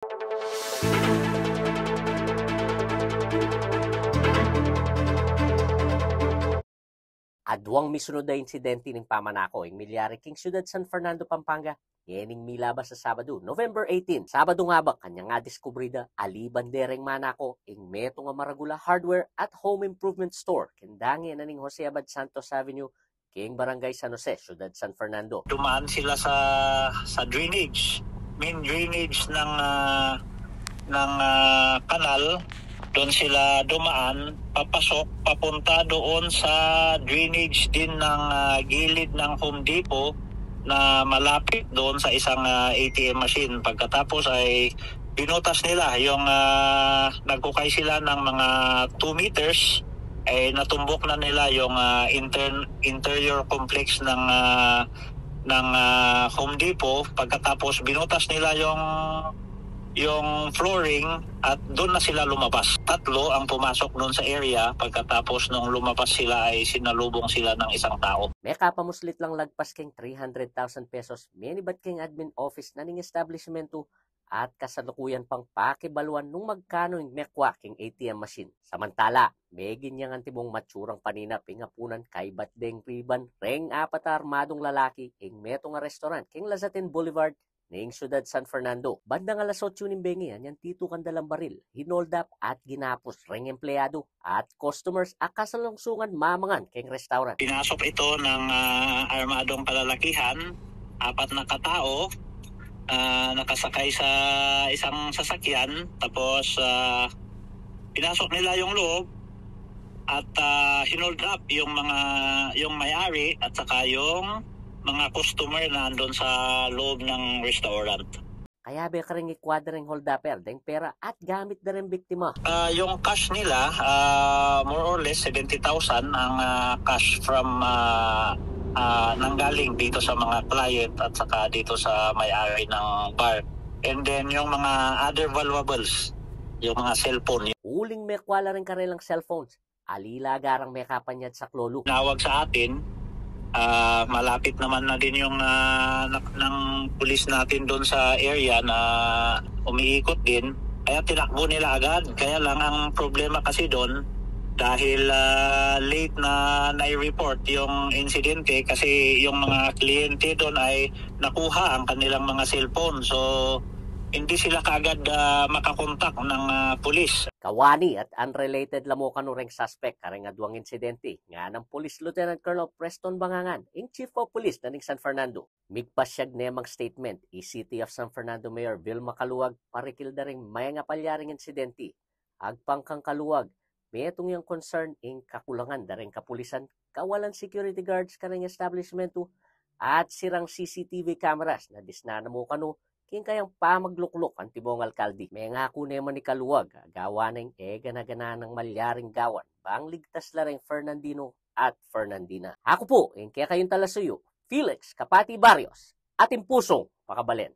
Adwang misunod na insidente ng pamanako ing milyari king siyudad San Fernando, Pampanga. Yening milabas sa Sabado, November 18. Sabado nga ba, kanya nga diskubrida alibandereng manako ing meto nga maragula hardware at home improvement store. Kendangi na ning Jose Abad Santos Avenue, king Barangay San Jose, siyudad San Fernando. Dumaan sila sa drainage, main drainage ng kanal. Doon sila dumaan, papasok, papunta doon sa drainage din ng gilid ng Home Depot na malapit doon sa isang ATM machine. Pagkatapos ay binutas nila yung nagkukay sila ng mga 2 meters, ay natumbok na nila yung interior complex ng Home Depot. Pagkatapos binutas nila yung flooring at doon na sila lumabas. 3 ang pumasok doon sa area. Pagkatapos nung lumabas sila ay sinalubong sila ng isang tao. May kapamuslit lang lagpas king 300,000 pesos minibat king admin office na ning establishmento at kasalukuyan pang pakibaluan nung magkano yung mekwa king ATM machine. Samantala, may ginyang antibong matsurang panina pingapunan kay Batdeng Riban reng 4 armadong lalaki ing meto nga restaurant king Lazatin Boulevard ning siyudad San Fernando. Bandang alas 8 ning bengi, yan tito kandalang baril, hinold up at ginapos reng empleyado at customers akasalungsungan mamangan keng restaurant. Pinasok ito ng armadong kalalakihan, 4 na katao, nakasakay sa isang sasakyan, tapos pinasok nila yung loob at hinold up yung may-ari at saka yung mga customer na andun sa loob ng restaurant. Kaya ba ka rin ikwadring hold upper, deng pera at gamit na rin biktima? Yung cash nila, more or less 70,000 ang cash from nanggaling dito sa mga client at saka dito sa may-ari ng bar. And then yung mga other valuables, yung mga cellphone. Uling may kwala rin kanilang cellphones. Alila garang may kapanyad sa klolo. Nawag sa atin, malapit naman na din yung ng pulis natin doon sa area na umiikot din, kaya tinakbo nila agad. Kaya lang ang problema kasi doon, dahil late na nai-report yung insidente kasi yung mga kliyente doon ay nakuha ang kanilang mga cellphone, so hindi sila kaagad makakontak ng pulis. Kawani at unrelated lamo kanureng suspect kareng adwang insidente nga ng Police Lieutenant Colonel Preston Bangangan ing Chief of Police na ning San Fernando. Migpasyag nemang statement City of San Fernando Mayor Vilma Kaluwag parikil da ring may nga palyaring insidente. Agpangkang Kaluwag, may itong yung concern ing kakulangan da ring kapulisan, kawalan security guards kareng establishmento at sirang CCTV cameras na disnana mo kano king kayang pamagluklok ang tibong alkalde. May nga ako naman ni Kaluwag, gawa ng gana-gana ng malyaring gawan, bang ligtas la rin Fernandino at Fernandina. Ako po, kaya kayong talasuyo, Felix Kapati Barrios, ating pusong pakabalen.